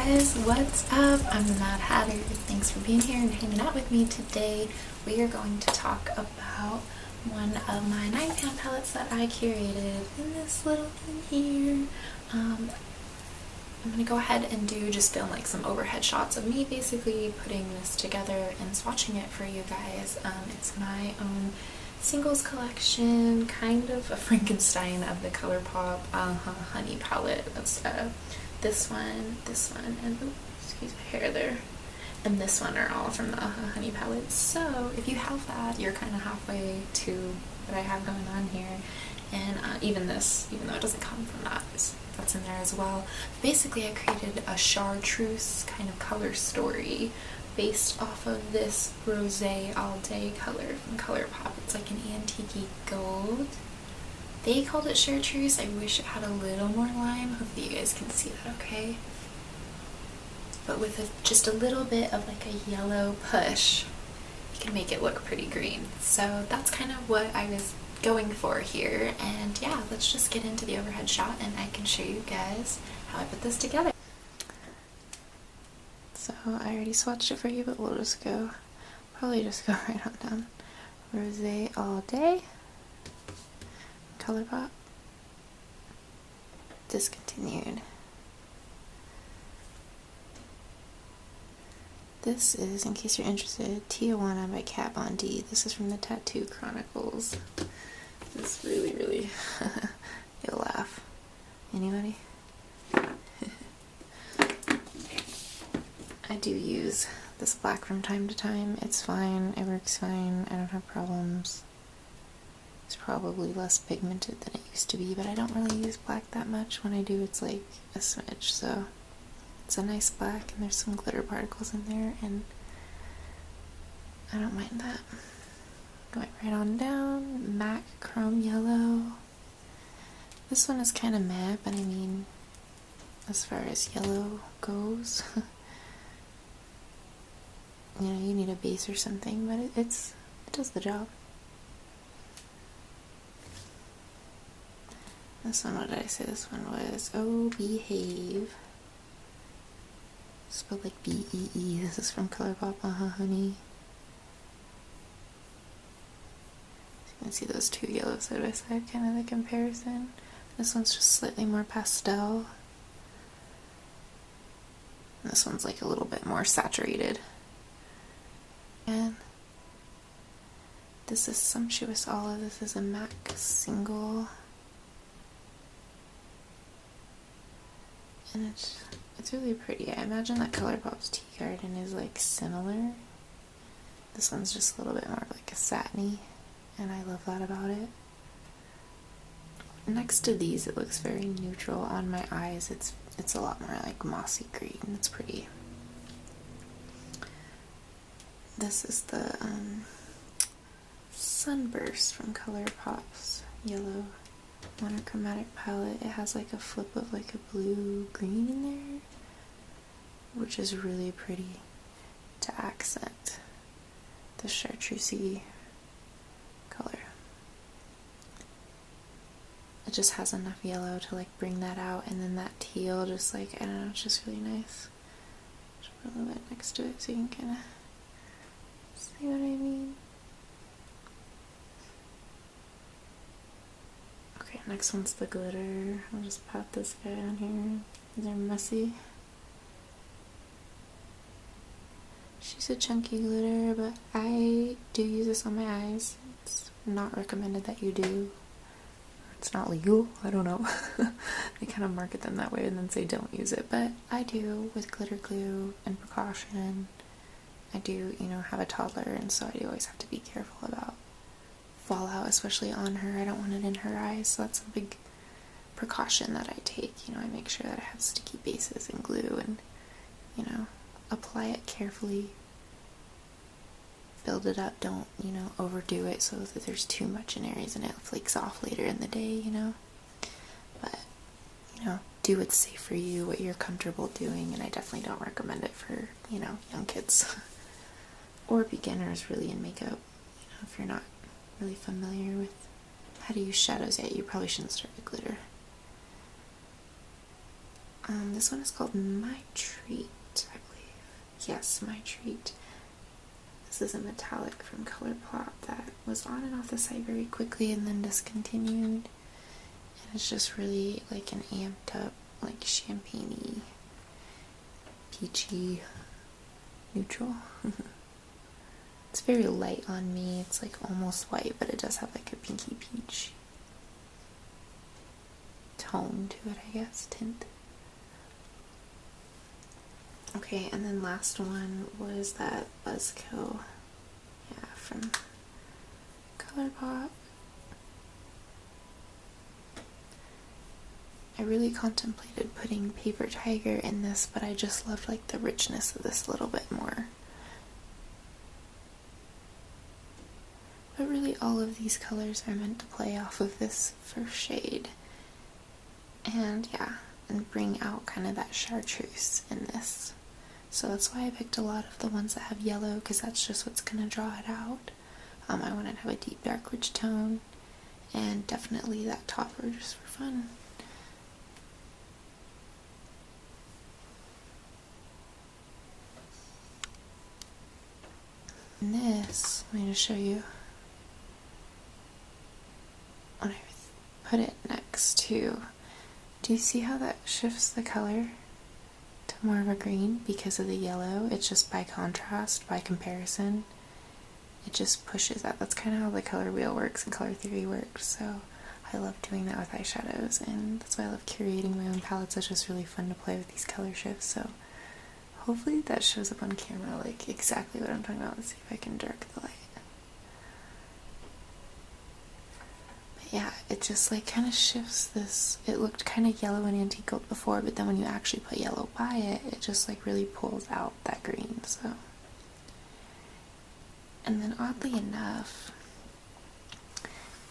guys, what's up? I'm the Mad Hatter. Thanks for being here and hanging out with me today. We are going to talk about one of my 9-pan palettes that I curated in this little thing here. I'm gonna go ahead and just film like some overhead shots of me basically putting this together and swatching it for you guys. It's my own singles collection, kind of a Frankenstein of the Colourpop honey palette. That's this one, and oh, excuse my hair there, and this one are all from the honey palette. So if you have that, you're kind of halfway to what I have going on here. And even this, even though it doesn't come from that, that's in there as well. Basically, I created a Chartreuse kind of color story based off of this Rosé All Day color from Colourpop. It's like an antique gold. They called it Chartreuse. I wish it had a little more lime. Hopefully you guys can see that okay. But with just a little bit of like a yellow push, you can make it look pretty green. So that's kind of what I was going for here. And yeah, let's just get into the overhead shot and I can show you guys how I put this together. So I already swatched it for you, but we'll just probably just go right on down. Rosé All Day. Colourpop. Discontinued. This is, in case you're interested, Tijuana by Kat Von D. This is from the Tattoo Chronicles. This really, you'll laugh. Anybody? I do use this black from time to time. It's fine, it works fine, I don't have problems. It's probably less pigmented than it used to be, but I don't really use black that much. When I do, it's like a smidge, so it's a nice black, and there's some glitter particles in there, and I don't mind that. Going right on down, m.a.c Chrome Yellow. This one is kind of meh, but I mean, as far as yellow goes, you know, you need a base or something, but it does the job. This one, what did I say this one was? Oh, BEEHAVE. Spelled like B-E-E. This is from Colourpop, honey. So you can see those two yellows side by side, kind of the comparison. This one's just slightly more pastel. And this one's like a little bit more saturated. And this is Sumptuous Olive. This is a m.a.c single. And it's really pretty. I imagine that Colourpop's Tea Garden is like similar. This one's just a little bit more like a satiny, and I love that about it. Next to these, it looks very neutral. On my eyes, it's a lot more like mossy green. It's pretty. This is the Sunburst from Colourpop's yellow monochromatic palette. It has like a flip of like a blue green in there, which is really pretty to accent the chartreusey color. It just has enough yellow to like bring that out, and then that teal just like, I don't know, it's just really nice. Just put a little bit next to it so you can kind of see what I mean. Okay, next one's the glitter. I'll just pop this guy on here. These are messy. She's a chunky glitter, but I do use this on my eyes. It's not recommended that you do. It's not legal. I don't know. They kind of market them that way and then say don't use it, but I do with glitter glue and precaution. I do, you know, have a toddler, and so I do always have to be careful about fallout, especially on her. I don't want it in her eyes, so that's a big precaution that I take. You know, I make sure that it has sticky bases and glue, and, you know, apply it carefully, build it up, don't, you know, overdo it so that there's too much in areas and it flakes off later in the day, you know. But, you know, do what's safe for you, what you're comfortable doing, and I definitely don't recommend it for, you know, young kids or beginners really in makeup. You know, if you're not really familiar with how to use shadows yet, you probably shouldn't start with glitter. This one is called My Treat, I believe. Yes, My Treat. This is a metallic from Colourpop that was on and off the site very quickly and then discontinued. And it's just really like an amped up, like champagne-y, peachy neutral. It's very light on me. It's like almost white, but it does have like a pinky peach tone to it, I guess, tint. Okay, and then last one was that Buzzkill, yeah, from Colourpop. I really contemplated putting Paper Tiger in this, but I just loved like the richness of this a little bit more. But really all of these colors are meant to play off of this first shade. And yeah, and bring out kind of that chartreuse in this. So that's why I picked a lot of the ones that have yellow, because that's just what's going to draw it out. I wanted to have a deep dark rich tone, and definitely that topper just for fun. And this, let me just show you when I put it next to, do you see how that shifts the color to more of a green because of the yellow? It's just by contrast, by comparison, it just pushes that. That's kind of how the color wheel works and color theory works, so I love doing that with eyeshadows, and that's why I love curating my own palettes. It's just really fun to play with these color shifts, so hopefully that shows up on camera like exactly what I'm talking about. Let's see if I can dark the light. Yeah, it just like kind of shifts this. It looked kind of yellow and antique gold before, but then when you actually put yellow by it, it just like really pulls out that green. So, and then oddly enough,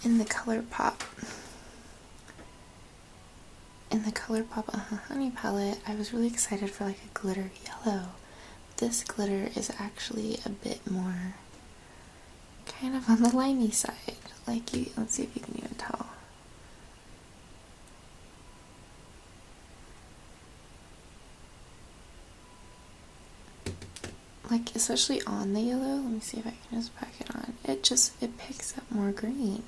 in the Colourpop Honey palette, I was really excited for like a glitter yellow. This glitter is actually a bit more kind of on the limey side. Like, let's see if you can even tell. Like, especially on the yellow, let me see if I can just pack it on. It picks up more green.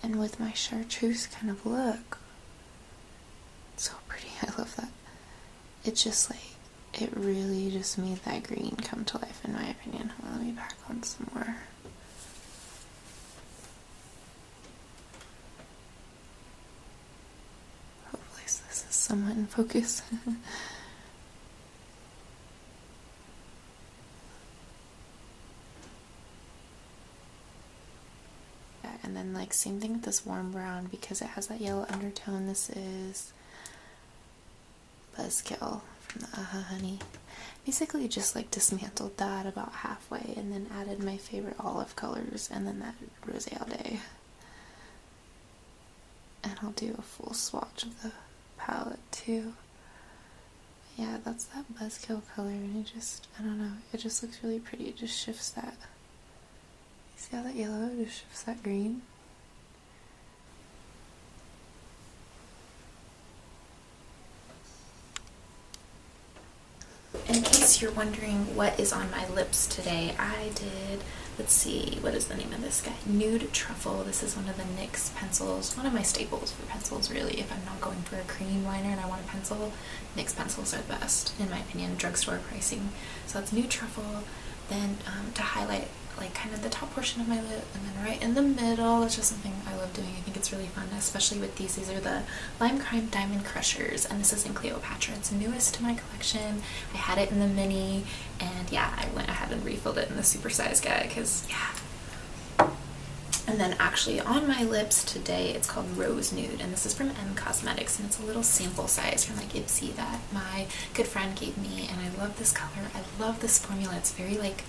And with my chartreuse kind of look, it's so pretty, I love that. It just like, it really just made that green come to life in my opinion. Well, let me pack on some more. This is somewhat in focus. Yeah, and then like same thing with this warm brown, because it has that yellow undertone. This is Buzzkill from the Honey. Basically just like dismantled that about halfway and then added my favorite olive colors and then that Rosé all day. And I'll do a full swatch of the palette too. Yeah, that's that Buzzkill color, and it just, I don't know, it just looks really pretty. It just shifts that. You see how that yellow just shifts that green? In case you're wondering what is on my lips today, I did, let's see, what is the name of this guy? Nude Truffle. This is one of the NYX pencils, one of my staples for pencils really. If I'm not going for a cream liner and I want a pencil, NYX pencils are the best, in my opinion, drugstore pricing. So that's Nude Truffle. Then to highlight like kind of the top portion of my lip, and then right in the middle, it's just something I love doing. I think it's really fun, especially with these. These are the Lime Crime Diamond Crushers, and this is in Cleopatra. It's newest to my collection. I had it in the mini, and yeah, I went ahead and refilled it in the supersize guy, because yeah. And then actually on my lips today, it's called Rose Nude, and this is from m.a.c, and it's a little sample size from like m.a.c that my good friend gave me, and I love this color. I love this formula. It's very like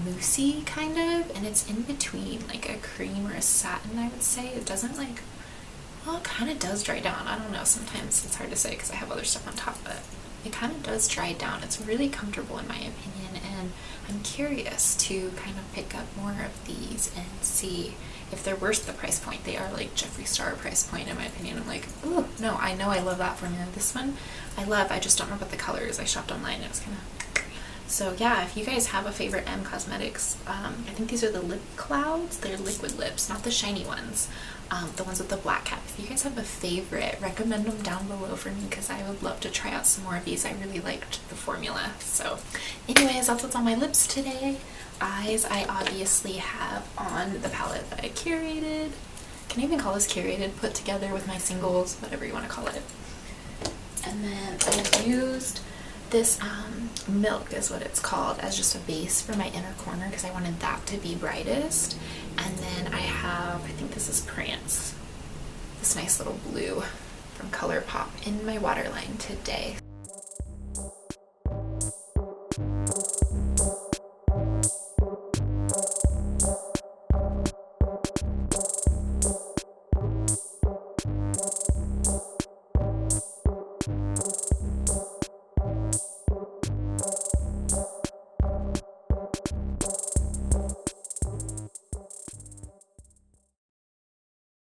moussey kind of, and it's in between like a cream or a satin, I would say. It doesn't like, well, it kind of does dry down. I don't know, sometimes it's hard to say because I have other stuff on top, but it kind of does dry down. It's really comfortable in my opinion, and and I'm curious to kind of pick up more of these and see if they're worth the price point. They are like Jeffree Star price point in my opinion. I'm like, oh no, I know I love that formula. This one I love, I just don't know about the colors. I shopped online and it was kind of... So yeah, if you guys have a favorite M Cosmetics, I think these are the lip clouds. They're liquid lips, not the shiny ones, the ones with the black cap. If you guys have a favorite, recommend them down below for me because I would love to try out some more of these. I really liked the formula. So anyways, that's what's on my lips today. Eyes, I obviously have on the palette that I curated. Can I even call this curated? Put together with my singles, whatever you want to call it. And then I used this Milk is what it's called as just a base for my inner corner because I wanted that to be brightest. And then I have, I think this is Prance, this nice little blue from Colourpop in my waterline today.